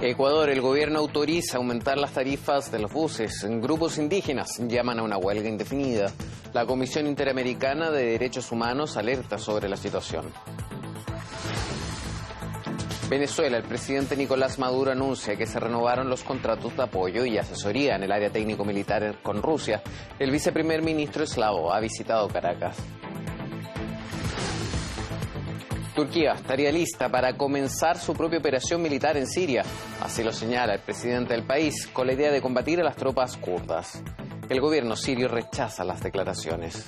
Ecuador, el gobierno autoriza aumentar las tarifas de los buses. Grupos indígenas llaman a una huelga indefinida. La Comisión Interamericana de Derechos Humanos alerta sobre la situación. Venezuela, el presidente Nicolás Maduro anuncia que se renovaron los contratos de apoyo y asesoría en el área técnico-militar con Rusia. El viceprimer ministro eslavo ha visitado Caracas. Turquía estaría lista para comenzar su propia operación militar en Siria. Así lo señala el presidente del país, con la idea de combatir a las tropas kurdas. El gobierno sirio rechaza las declaraciones.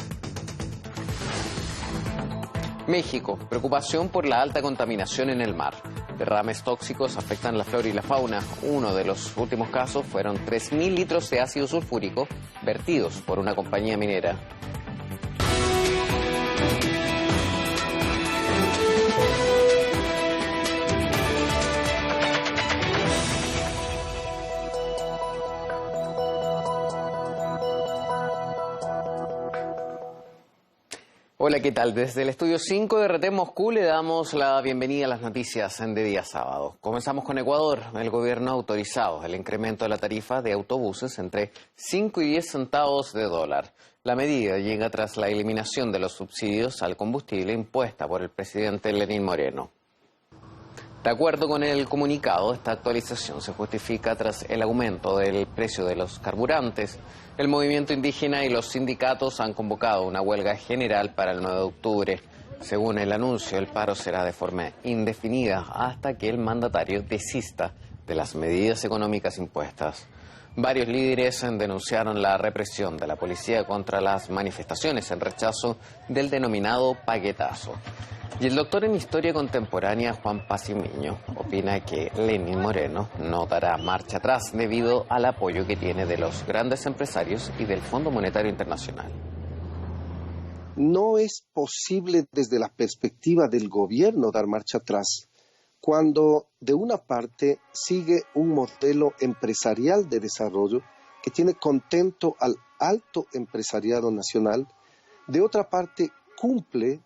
México, preocupación por la alta contaminación en el mar. Derrames tóxicos afectan la flora y la fauna. Uno de los últimos casos fueron 3.000 litros de ácido sulfúrico vertidos por una compañía minera. Hola, ¿qué tal? Desde el estudio 5 de RT Moscú le damos la bienvenida a las noticias de día sábado. Comenzamos con Ecuador. El gobierno ha autorizado el incremento de la tarifa de autobuses entre 5 y 10 centavos de dólar. La medida llega tras la eliminación de los subsidios al combustible impuesta por el presidente Lenín Moreno. De acuerdo con el comunicado, esta actualización se justifica tras el aumento del precio de los carburantes. El movimiento indígena y los sindicatos han convocado una huelga general para el 9 de octubre. Según el anuncio, el paro será de forma indefinida hasta que el mandatario desista de las medidas económicas impuestas. Varios líderes denunciaron la represión de la policía contra las manifestaciones en rechazo del denominado paquetazo. Y el doctor en Historia Contemporánea, Juan Pacimiño, opina que Lenín Moreno no dará marcha atrás debido al apoyo que tiene de los grandes empresarios y del Fondo Monetario Internacional. No es posible desde la perspectiva del gobierno dar marcha atrás cuando de una parte sigue un modelo empresarial de desarrollo que tiene contento al alto empresariado nacional, de otra parte cumple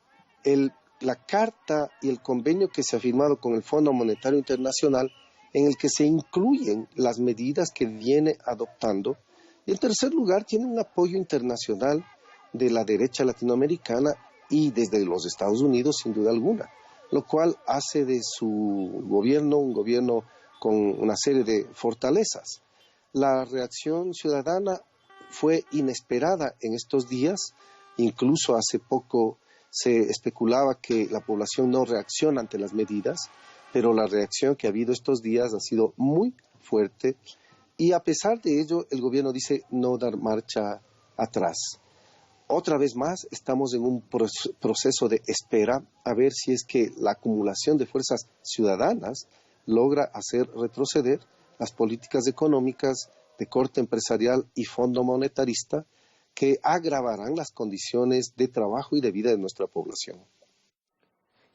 la carta y el convenio que se ha firmado con el Fondo Monetario Internacional en el que se incluyen las medidas que viene adoptando. Y en tercer lugar, tiene un apoyo internacional de la derecha latinoamericana y desde los Estados Unidos, sin duda alguna, lo cual hace de su gobierno un gobierno con una serie de fortalezas. La reacción ciudadana fue inesperada en estos días, incluso hace poco se especulaba que la población no reacciona ante las medidas, pero la reacción que ha habido estos días ha sido muy fuerte y a pesar de ello el gobierno dice no dar marcha atrás. Otra vez más estamos en un proceso de espera a ver si es que la acumulación de fuerzas ciudadanas logra hacer retroceder las políticas económicas de corte empresarial y fondo monetarista que agravarán las condiciones de trabajo y de vida de nuestra población.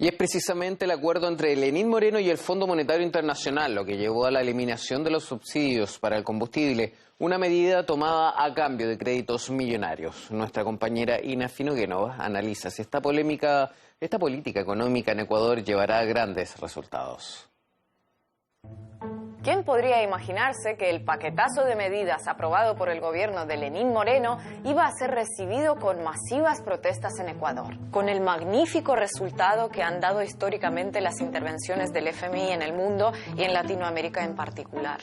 Y es precisamente el acuerdo entre Lenín Moreno y el Fondo Monetario Internacional lo que llevó a la eliminación de los subsidios para el combustible, una medida tomada a cambio de créditos millonarios. Nuestra compañera Ina Finoguenova analiza si esta política económica en Ecuador llevará a grandes resultados. ¿Quién podría imaginarse que el paquetazo de medidas aprobado por el gobierno de Lenín Moreno iba a ser recibido con masivas protestas en Ecuador? Con el magnífico resultado que han dado históricamente las intervenciones del FMI en el mundo y en Latinoamérica en particular.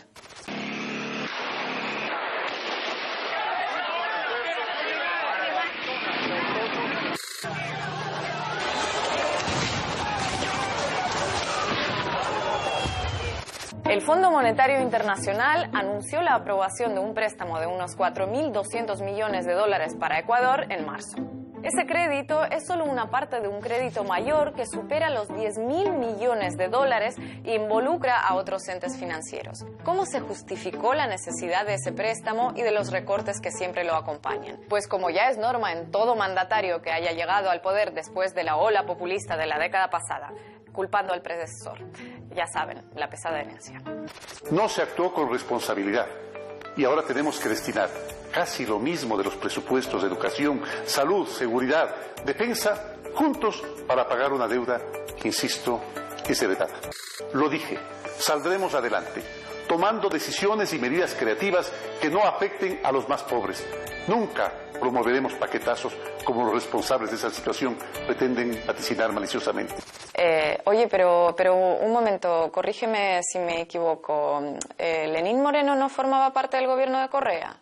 El Fondo Monetario Internacional anunció la aprobación de un préstamo de unos 4.200 millones de dólares para Ecuador en marzo. Ese crédito es solo una parte de un crédito mayor que supera los 10.000 millones de dólares e involucra a otros entes financieros. ¿Cómo se justificó la necesidad de ese préstamo y de los recortes que siempre lo acompañan? Pues como ya es norma en todo mandatario que haya llegado al poder después de la ola populista de la década pasada, culpando al predecesor. Ya saben, la pesada herencia. No se actuó con responsabilidad y ahora tenemos que destinar casi lo mismo de los presupuestos de educación, salud, seguridad, defensa, juntos para pagar una deuda que, insisto, es heredada. Lo dije, saldremos adelante, tomando decisiones y medidas creativas que no afecten a los más pobres. Nunca promoveremos paquetazos como los responsables de esa situación pretenden vaticinar maliciosamente. Oye, pero un momento, corrígeme si me equivoco. ¿Lenín Moreno no formaba parte del gobierno de Correa?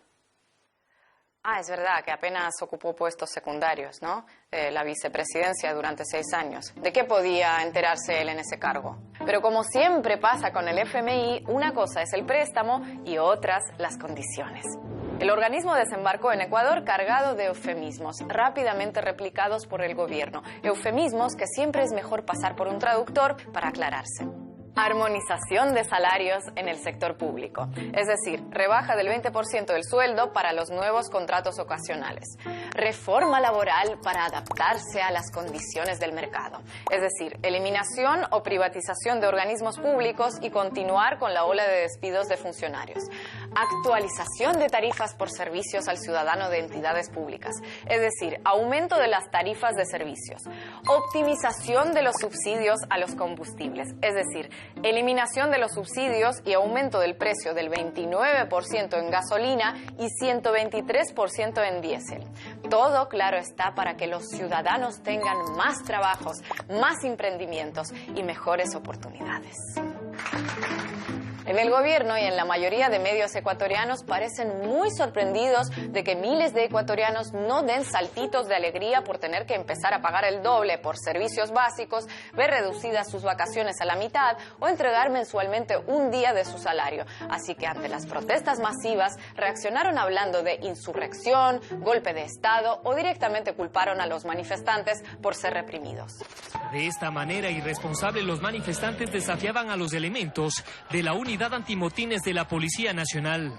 Ah, es verdad que apenas ocupó puestos secundarios, ¿no? La vicepresidencia durante 6 años. ¿De qué podía enterarse él en ese cargo? Pero como siempre pasa con el FMI, una cosa es el préstamo y otras las condiciones. El organismo desembarcó en Ecuador cargado de eufemismos, rápidamente replicados por el gobierno. Eufemismos que siempre es mejor pasar por un traductor para aclararse. Armonización de salarios en el sector público, es decir, rebaja del 20% del sueldo para los nuevos contratos ocasionales. Reforma laboral para adaptarse a las condiciones del mercado, es decir, eliminación o privatización de organismos públicos y continuar con la ola de despidos de funcionarios. Actualización de tarifas por servicios al ciudadano de entidades públicas, es decir, aumento de las tarifas de servicios. Optimización de los subsidios a los combustibles, es decir, eliminación de los subsidios y aumento del precio del 29% en gasolina y 123% en diésel. Todo, claro está, para que los ciudadanos tengan más trabajos, más emprendimientos y mejores oportunidades. En el gobierno y en la mayoría de medios ecuatorianos parecen muy sorprendidos de que miles de ecuatorianos no den saltitos de alegría por tener que empezar a pagar el doble por servicios básicos, ver reducidas sus vacaciones a la mitad o entregar mensualmente un día de su salario. Así que ante las protestas masivas reaccionaron hablando de insurrección, golpe de Estado o directamente culparon a los manifestantes por ser reprimidos. De esta manera irresponsable, los manifestantes desafiaban a los elementos de la Unidad Antimotines de la Policía Nacional.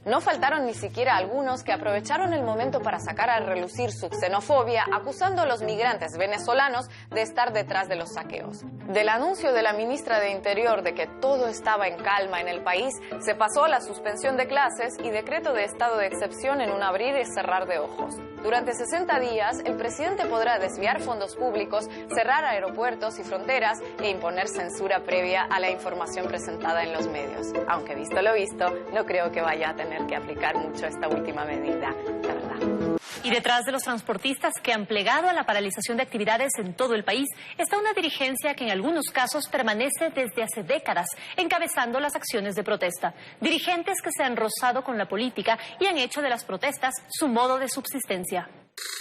No faltaron ni siquiera algunos que aprovecharon el momento para sacar a relucir su xenofobia, acusando a los migrantes venezolanos de estar detrás de los saqueos. Del anuncio de la ministra de Interior de que todo estaba en calma en el país, se pasó a la suspensión de clases y decreto de estado de excepción en un abrir y cerrar de ojos. Durante 60 días, el presidente podrá desviar fondos públicos, cerrar aeropuertos y fronteras e imponer censura previa a la información presentada en los medios. Aunque visto lo visto, no creo que vaya a tener que aplicar mucho esta última medida, la verdad. Y detrás de los transportistas que han plegado a la paralización de actividades en todo el país está una dirigencia que en algunos casos permanece desde hace décadas encabezando las acciones de protesta. Dirigentes que se han rozado con la política y han hecho de las protestas su modo de subsistencia.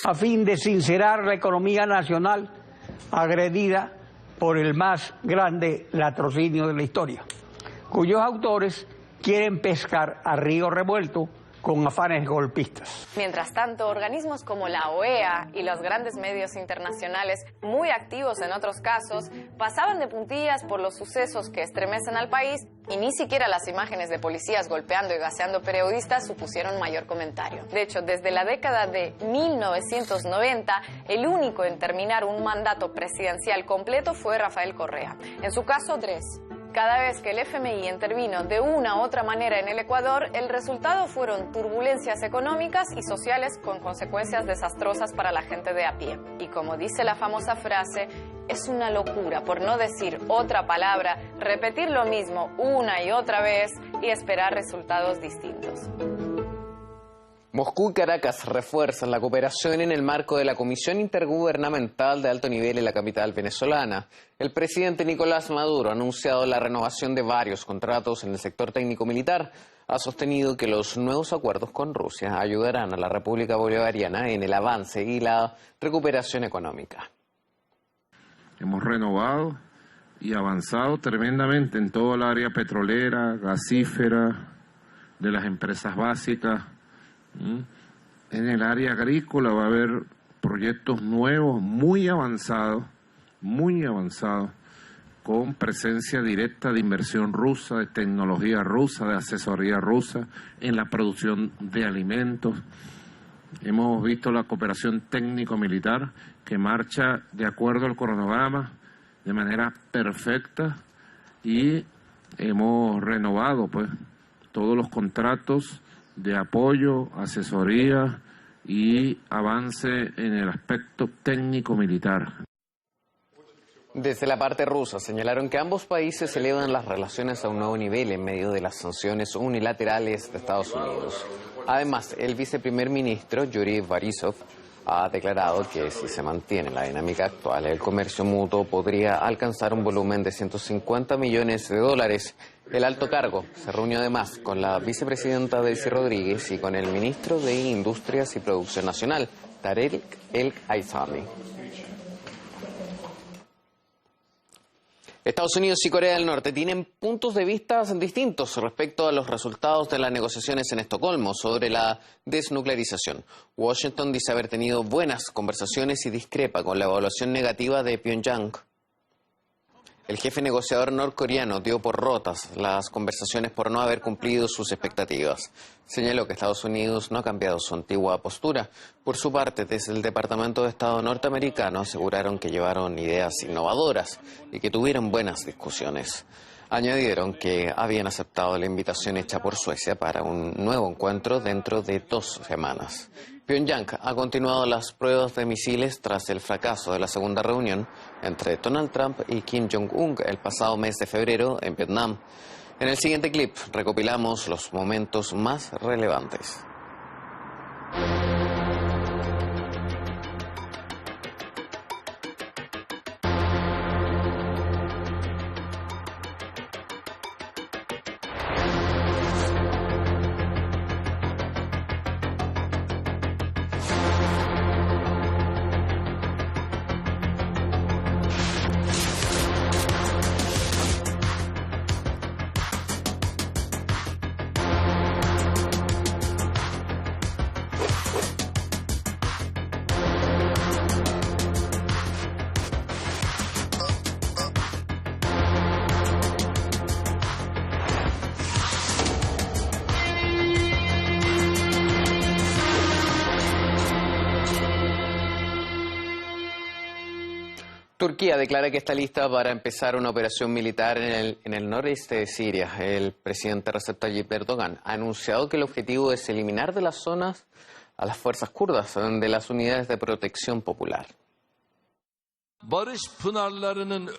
A fin de sincerar la economía nacional agredida por el más grande latrocinio de la historia, cuyos autores quieren pescar a río revuelto con afanes golpistas. Mientras tanto, organismos como la OEA y los grandes medios internacionales, muy activos en otros casos, pasaban de puntillas por los sucesos que estremecen al país y ni siquiera las imágenes de policías golpeando y gaseando periodistas supusieron mayor comentario. De hecho, desde la década de 1990, el único en terminar un mandato presidencial completo fue Rafael Correa. En su caso, Dres. Cada vez que el FMI intervino de una u otra manera en el Ecuador, el resultado fueron turbulencias económicas y sociales con consecuencias desastrosas para la gente de a pie. Y como dice la famosa frase, es una locura, por no decir otra palabra, repetir lo mismo una y otra vez y esperar resultados distintos. Moscú y Caracas refuerzan la cooperación en el marco de la Comisión Intergubernamental de Alto Nivel en la capital venezolana. El presidente Nicolás Maduro ha anunciado la renovación de varios contratos en el sector técnico-militar. Ha sostenido que los nuevos acuerdos con Rusia ayudarán a la República Bolivariana en el avance y la recuperación económica. Hemos renovado y avanzado tremendamente en todo el área petrolera, gasífera, de las empresas básicas. En el área agrícola va a haber proyectos nuevos muy avanzados, con presencia directa de inversión rusa, de tecnología rusa, de asesoría rusa en la producción de alimentos. Hemos visto la cooperación técnico-militar que marcha de acuerdo al cronograma de manera perfecta y hemos renovado pues todos los contratos de apoyo, asesoría y avance en el aspecto técnico-militar. Desde la parte rusa señalaron que ambos países elevan las relaciones a un nuevo nivel en medio de las sanciones unilaterales de Estados Unidos. Además, el viceprimer ministro Yuri Borisov ha declarado que si se mantiene la dinámica actual, el comercio mutuo podría alcanzar un volumen de 150 millones de dólares. El alto cargo se reunió además con la vicepresidenta Delcy Rodríguez y con el ministro de Industrias y Producción Nacional, Tarek El Aizami. Estados Unidos y Corea del Norte tienen puntos de vista distintos respecto a los resultados de las negociaciones en Estocolmo sobre la desnuclearización. Washington dice haber tenido buenas conversaciones y discrepa con la evaluación negativa de Pyongyang. El jefe negociador norcoreano dio por rotas las conversaciones por no haber cumplido sus expectativas. Señaló que Estados Unidos no ha cambiado su antigua postura. Por su parte, desde el Departamento de Estado norteamericano aseguraron que llevaron ideas innovadoras y que tuvieron buenas discusiones. Añadieron que habían aceptado la invitación hecha por Suecia para un nuevo encuentro dentro de 2 semanas. Pyongyang ha continuado las pruebas de misiles tras el fracaso de la segunda reunión entre Donald Trump y Kim Jong-un el pasado mes de febrero en Vietnam. En el siguiente clip recopilamos los momentos más relevantes. Turquía declara que está lista para empezar una operación militar en el noreste de Siria. El presidente Recep Tayyip Erdogan ha anunciado que el objetivo es eliminar de las zonas a las fuerzas kurdas de las unidades de protección popular.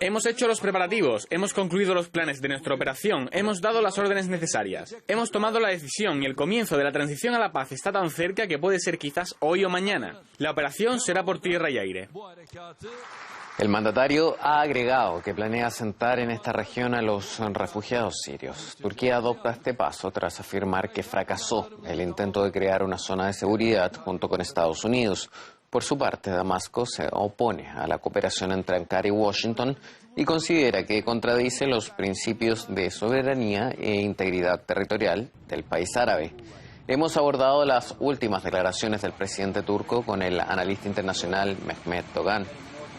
Hemos hecho los preparativos, hemos concluido los planes de nuestra operación, hemos dado las órdenes necesarias, hemos tomado la decisión y el comienzo de la transición a la paz está tan cerca que puede ser quizás hoy o mañana. La operación será por tierra y aire. El mandatario ha agregado que planea asentar en esta región a los refugiados sirios. Turquía adopta este paso tras afirmar que fracasó el intento de crear una zona de seguridad junto con Estados Unidos. Por su parte, Damasco se opone a la cooperación entre Ankara y Washington y considera que contradice los principios de soberanía e integridad territorial del país árabe. Hemos abordado las últimas declaraciones del presidente turco con el analista internacional Mehmet Doğan.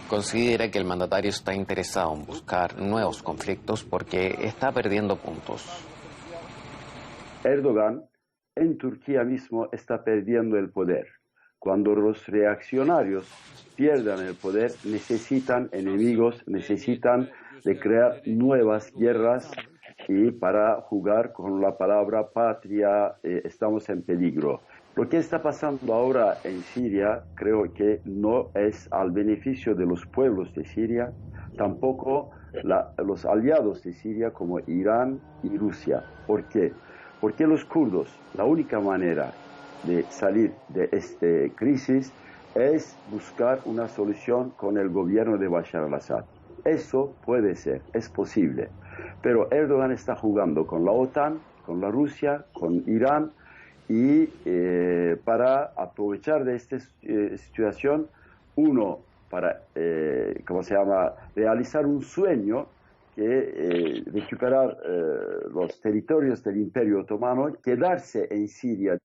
Considera que el mandatario está interesado en buscar nuevos conflictos porque está perdiendo puntos. Erdogan en Turquía mismo está perdiendo el poder. Cuando los reaccionarios pierdan el poder, necesitan enemigos, necesitan de crear nuevas guerras y para jugar con la palabra patria estamos en peligro. Lo que está pasando ahora en Siria creo que no es al beneficio de los pueblos de Siria, tampoco los aliados de Siria como Irán y Rusia. ¿Por qué? Porque los kurdos, la única manera de salir de esta crisis es buscar una solución con el gobierno de Bashar al-Assad. Eso puede ser, es posible. Pero Erdogan está jugando con la OTAN, con la Rusia, con Irán, y para aprovechar de esta situación, para realizar un sueño que recuperar los territorios del Imperio Otomano, quedarse en Siria.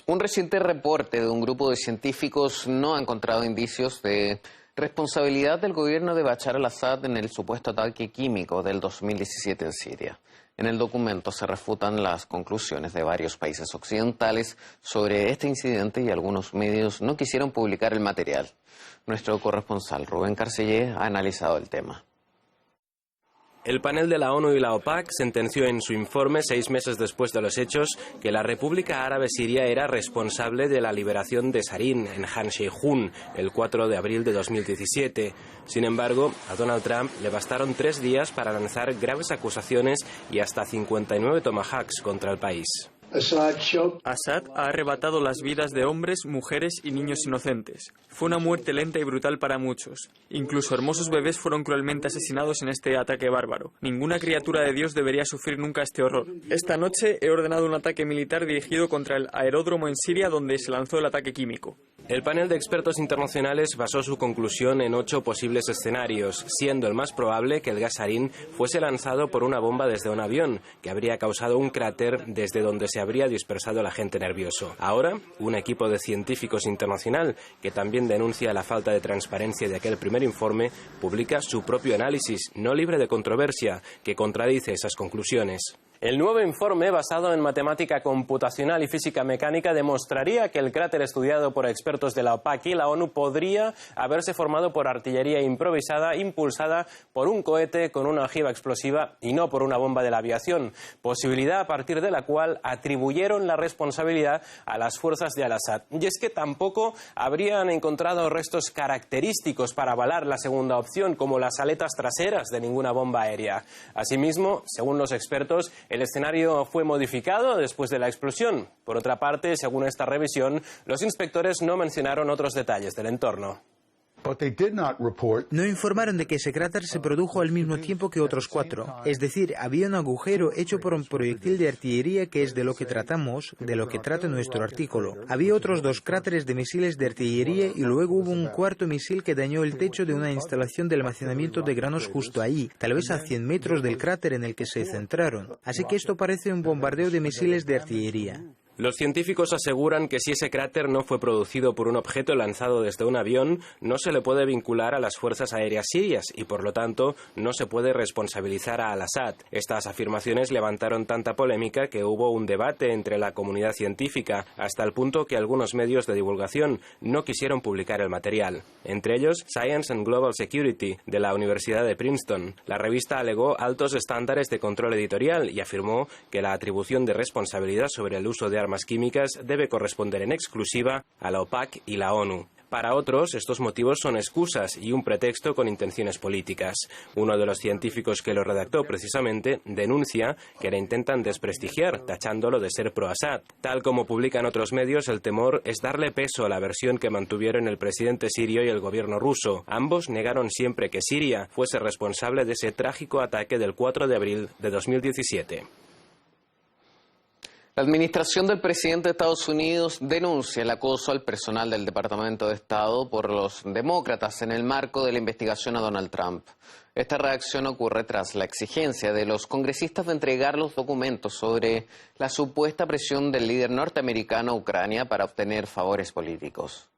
Un reciente reporte de un grupo de científicos no ha encontrado indicios de responsabilidad del gobierno de Bashar al-Assad en el supuesto ataque químico del 2017 en Siria. En el documento se refutan las conclusiones de varios países occidentales sobre este incidente y algunos medios no quisieron publicar el material. Nuestro corresponsal Rubén Carcellé ha analizado el tema. El panel de la ONU y la OPAC sentenció en su informe, 6 meses después de los hechos, que la República Árabe Siria era responsable de la liberación de Sarin en Han Sheikhoun el 4 de abril de 2017. Sin embargo, a Donald Trump le bastaron 3 días para lanzar graves acusaciones y hasta 59 tomahawks contra el país. Assad ha arrebatado las vidas de hombres, mujeres y niños inocentes. Fue una muerte lenta y brutal para muchos. Incluso hermosos bebés fueron cruelmente asesinados en este ataque bárbaro. Ninguna criatura de Dios debería sufrir nunca este horror. Esta noche he ordenado un ataque militar dirigido contra el aeródromo en Siria donde se lanzó el ataque químico. El panel de expertos internacionales basó su conclusión en 8 posibles escenarios, siendo el más probable que el gas sarín fuese lanzado por una bomba desde un avión, que habría causado un cráter desde donde se habría dispersado el agente nervioso. Ahora, un equipo de científicos internacional, que también denuncia la falta de transparencia de aquel primer informe, publica su propio análisis, no libre de controversia, que contradice esas conclusiones. El nuevo informe, basado en matemática computacional y física mecánica, demostraría que el cráter estudiado por expertos de la OPAC y la ONU podría haberse formado por artillería improvisada impulsada por un cohete con una ojiva explosiva y no por una bomba de la aviación, posibilidad a partir de la cual atribuyeron la responsabilidad a las fuerzas de Al-Assad. Y es que tampoco habrían encontrado restos característicos para avalar la segunda opción, como las aletas traseras de ninguna bomba aérea. Asimismo, según los expertos, el escenario fue modificado después de la explosión. Por otra parte, según esta revisión, los inspectores no mencionaron otros detalles del entorno. No informaron de que ese cráter se produjo al mismo tiempo que otros 4. Es decir, había un agujero hecho por un proyectil de artillería, que es de lo que tratamos, de lo que trata nuestro artículo. Había otros 2 cráteres de misiles de artillería y luego hubo un cuarto misil que dañó el techo de una instalación de almacenamiento de granos justo ahí, tal vez a 100 metros del cráter en el que se centraron. Así que esto parece un bombardeo de misiles de artillería. Los científicos aseguran que si ese cráter no fue producido por un objeto lanzado desde un avión, no se le puede vincular a las fuerzas aéreas sirias y, por lo tanto, no se puede responsabilizar a Al-Assad. Estas afirmaciones levantaron tanta polémica que hubo un debate entre la comunidad científica, hasta el punto que algunos medios de divulgación no quisieron publicar el material. Entre ellos, Science and Global Security, de la Universidad de Princeton. La revista alegó altos estándares de control editorial y afirmó que la atribución de responsabilidad sobre el uso de armas químicas debe corresponder en exclusiva a la OPAC y la ONU. Para otros, estos motivos son excusas y un pretexto con intenciones políticas. Uno de los científicos que lo redactó precisamente denuncia que le intentan desprestigiar, tachándolo de ser pro-Assad. Tal como publican otros medios, el temor es darle peso a la versión que mantuvieron el presidente sirio y el gobierno ruso. Ambos negaron siempre que Siria fuese responsable de ese trágico ataque del 4 de abril de 2017. La administración del presidente de Estados Unidos denuncia el acoso al personal del Departamento de Estado por los demócratas en el marco de la investigación a Donald Trump. Esta reacción ocurre tras la exigencia de los congresistas de entregar los documentos sobre la supuesta presión del líder norteamericano a Ucrania para obtener favores políticos.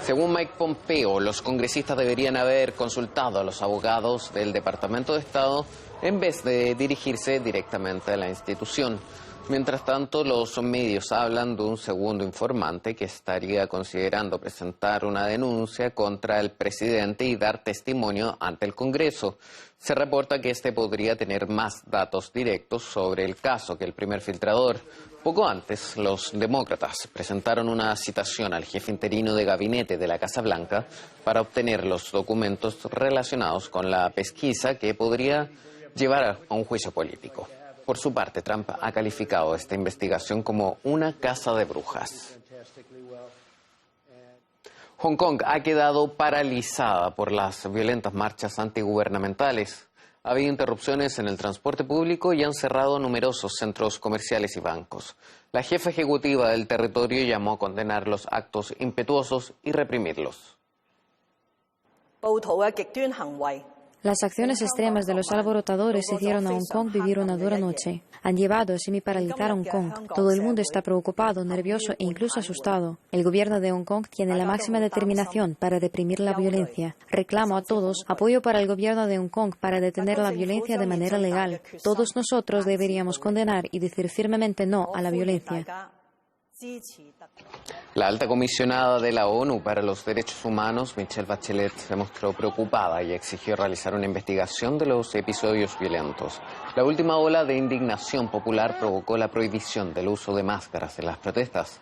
Según Mike Pompeo, los congresistas deberían haber consultado a los abogados del Departamento de Estado en vez de dirigirse directamente a la institución. Mientras tanto, los medios hablan de un segundo informante que estaría considerando presentar una denuncia contra el presidente y dar testimonio ante el Congreso. Se reporta que este podría tener más datos directos sobre el caso que el primer filtrador. Poco antes, los demócratas presentaron una citación al jefe interino de gabinete de la Casa Blanca para obtener los documentos relacionados con la pesquisa que podría llevar a un juicio político. Por su parte, Trump ha calificado esta investigación como una caza de brujas. Hong Kong ha quedado paralizada por las violentas marchas antigubernamentales. Ha habido interrupciones en el transporte público y han cerrado numerosos centros comerciales y bancos. La jefa ejecutiva del territorio llamó a condenar los actos impetuosos y reprimirlos. Las acciones extremas de los alborotadores hicieron a Hong Kong vivir una dura noche. Han llevado a semi-paralizar Hong Kong. Todo el mundo está preocupado, nervioso e incluso asustado. El gobierno de Hong Kong tiene la máxima determinación para reprimir la violencia. Reclamo a todos apoyo para el gobierno de Hong Kong para detener la violencia de manera legal. Todos nosotros deberíamos condenar y decir firmemente no a la violencia. La alta comisionada de la ONU para los Derechos Humanos, Michelle Bachelet, se mostró preocupada y exigió realizar una investigación de los episodios violentos. La última ola de indignación popular provocó la prohibición del uso de máscaras en las protestas.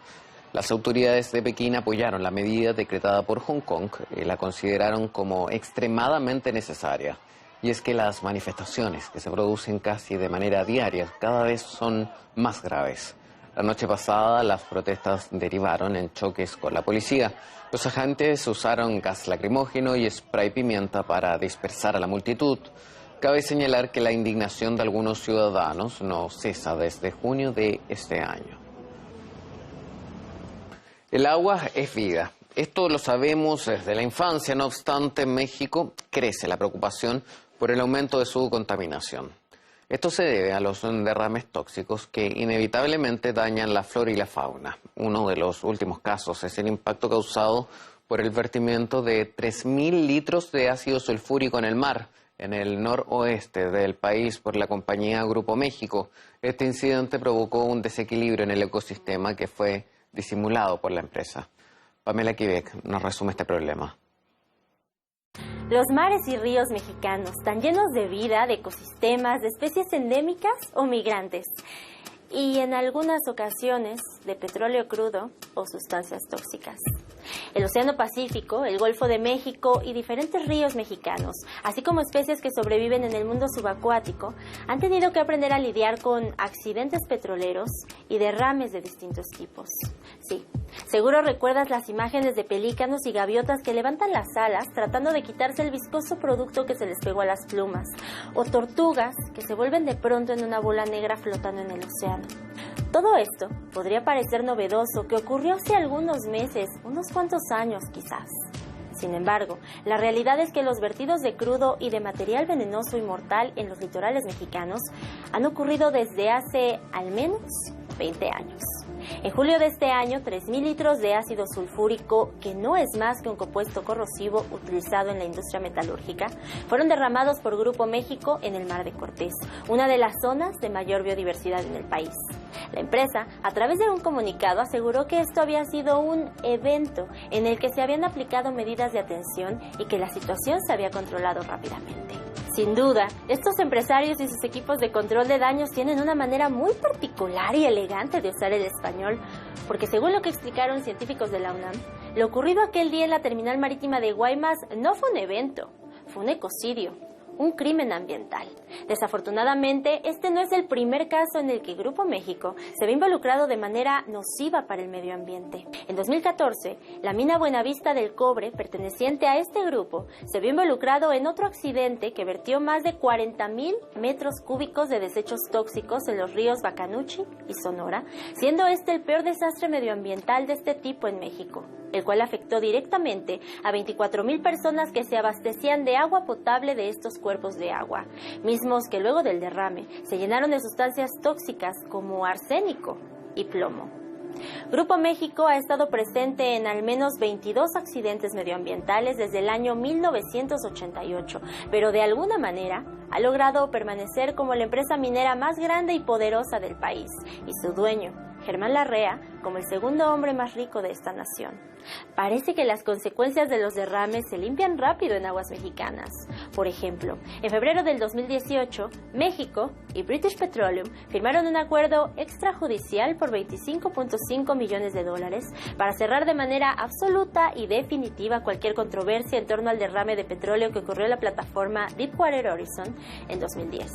Las autoridades de Pekín apoyaron la medida decretada por Hong Kong y la consideraron como extremadamente necesaria. Y es que las manifestaciones que se producen casi de manera diaria cada vez son más graves. La noche pasada las protestas derivaron en choques con la policía. Los agentes usaron gas lacrimógeno y spray pimienta para dispersar a la multitud. Cabe señalar que la indignación de algunos ciudadanos no cesa desde junio de este año. El agua es vida. Esto lo sabemos desde la infancia. No obstante, en México crece la preocupación por el aumento de su contaminación. Esto se debe a los derrames tóxicos que inevitablemente dañan la flora y la fauna. Uno de los últimos casos es el impacto causado por el vertimiento de 3.000 litros de ácido sulfúrico en el mar, en el noroeste del país por la compañía Grupo México. Este incidente provocó un desequilibrio en el ecosistema que fue disimulado por la empresa. Pamela Quebec nos resume este problema. Los mares y ríos mexicanos están llenos de vida, de ecosistemas, de especies endémicas o migrantes y en algunas ocasiones de petróleo crudo o sustancias tóxicas. El Océano Pacífico, el Golfo de México y diferentes ríos mexicanos, así como especies que sobreviven en el mundo subacuático, han tenido que aprender a lidiar con accidentes petroleros y derrames de distintos tipos. Sí, seguro recuerdas las imágenes de pelícanos y gaviotas que levantan las alas tratando de quitarse el viscoso producto que se les pegó a las plumas, o tortugas que se vuelven de pronto en una bola negra flotando en el océano. Todo esto podría parecer novedoso, que ocurrió hace algunos meses, unos cuantos años quizás. Sin embargo, la realidad es que los vertidos de crudo y de material venenoso y mortal en los litorales mexicanos han ocurrido desde hace al menos 20 años. En julio de este año, 3.000 litros de ácido sulfúrico, que no es más que un compuesto corrosivo utilizado en la industria metalúrgica, fueron derramados por Grupo México en el Mar de Cortés, una de las zonas de mayor biodiversidad en el país. La empresa, a través de un comunicado, aseguró que esto había sido un evento en el que se habían aplicado medidas de atención y que la situación se había controlado rápidamente. Sin duda, estos empresarios y sus equipos de control de daños tienen una manera muy particular y elegante de usar el español, porque según lo que explicaron científicos de la UNAM, lo ocurrido aquel día en la terminal marítima de Guaymas no fue un evento, fue un ecocidio, un crimen ambiental. Desafortunadamente, este no es el primer caso en el que Grupo México se ve involucrado de manera nociva para el medio ambiente. En 2014, la mina Buenavista del Cobre, perteneciente a este grupo, se vio involucrado en otro accidente que vertió más de 40,000 metros cúbicos de desechos tóxicos en los ríos Bacanuchi y Sonora, siendo este el peor desastre medioambiental de este tipo en México, el cual afectó directamente a 24,000 personas que se abastecían de agua potable de estos cuerpos de agua, mismos que luego del derrame se llenaron de sustancias tóxicas como arsénico y plomo. Grupo México ha estado presente en al menos 22 accidentes medioambientales desde el año 1988, pero de alguna manera ha logrado permanecer como la empresa minera más grande y poderosa del país, y su dueño, Germán Larrea, como el segundo hombre más rico de esta nación. Parece que las consecuencias de los derrames se limpian rápido en aguas mexicanas. Por ejemplo, en febrero del 2018, México y British Petroleum firmaron un acuerdo extrajudicial por $25.5 millones para cerrar de manera absoluta y definitiva cualquier controversia en torno al derrame de petróleo que ocurrió en la plataforma Deepwater Horizon en 2010.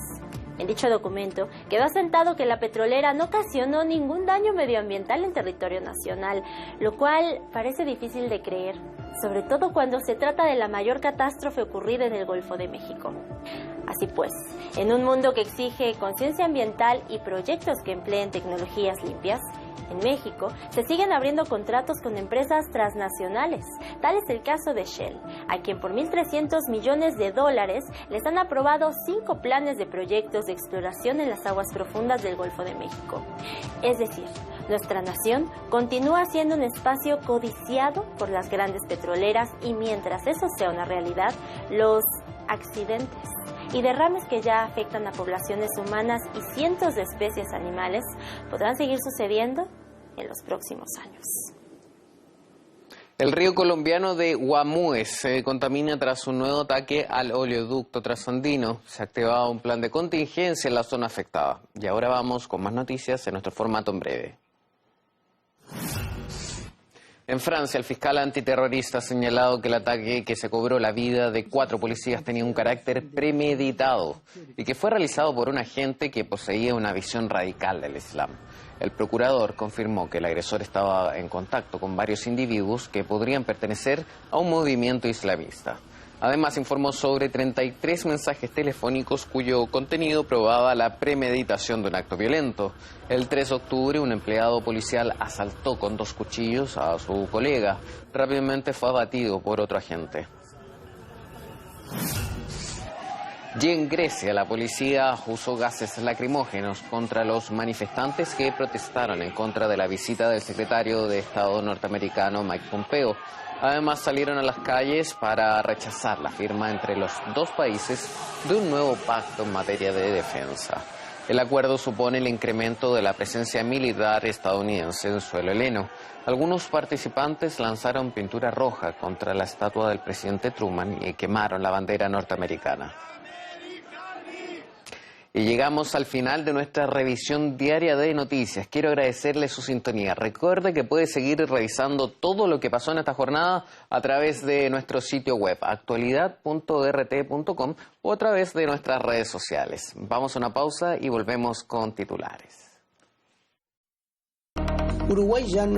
En dicho documento quedó asentado que la petrolera no ocasionó ningún daño medioambiental en territorio nacional, lo cual parece difícil de creer, sobre todo cuando se trata de la mayor catástrofe ocurrida en el Golfo de México. Así pues, en un mundo que exige conciencia ambiental y proyectos que empleen tecnologías limpias, en México se siguen abriendo contratos con empresas transnacionales. Tal es el caso de Shell, a quien por $1.300 millones les han aprobado 5 planes de proyectos de exploración en las aguas profundas del Golfo de México. Es decir, nuestra nación continúa siendo un espacio codiciado por las grandes petroleras y mientras eso sea una realidad, los accidentes y derrames que ya afectan a poblaciones humanas y cientos de especies animales podrán seguir sucediendo en los próximos años. El río colombiano de Guamués se contamina tras un nuevo ataque al oleoducto trasandino. Se ha activado un plan de contingencia en la zona afectada. Y ahora vamos con más noticias en nuestro formato en breve. En Francia, el fiscal antiterrorista ha señalado que el ataque que se cobró la vida de 4 policías tenía un carácter premeditado y que fue realizado por un agente que poseía una visión radical del Islam. El procurador confirmó que el agresor estaba en contacto con varios individuos que podrían pertenecer a un movimiento islamista. Además, informó sobre 33 mensajes telefónicos cuyo contenido probaba la premeditación de un acto violento. El 3 de octubre, un empleado policial asaltó con 2 cuchillos a su colega. Rápidamente fue abatido por otro agente. Y en Grecia, la policía usó gases lacrimógenos contra los manifestantes que protestaron en contra de la visita del secretario de Estado norteamericano Mike Pompeo. Además, salieron a las calles para rechazar la firma entre los dos países de un nuevo pacto en materia de defensa. El acuerdo supone el incremento de la presencia militar estadounidense en suelo heleno. Algunos participantes lanzaron pintura roja contra la estatua del presidente Truman y quemaron la bandera norteamericana. Y llegamos al final de nuestra revisión diaria de noticias. Quiero agradecerle su sintonía. Recuerde que puede seguir revisando todo lo que pasó en esta jornada a través de nuestro sitio web actualidad.rt.com o a través de nuestras redes sociales. Vamos a una pausa y volvemos con titulares. Uruguay ya no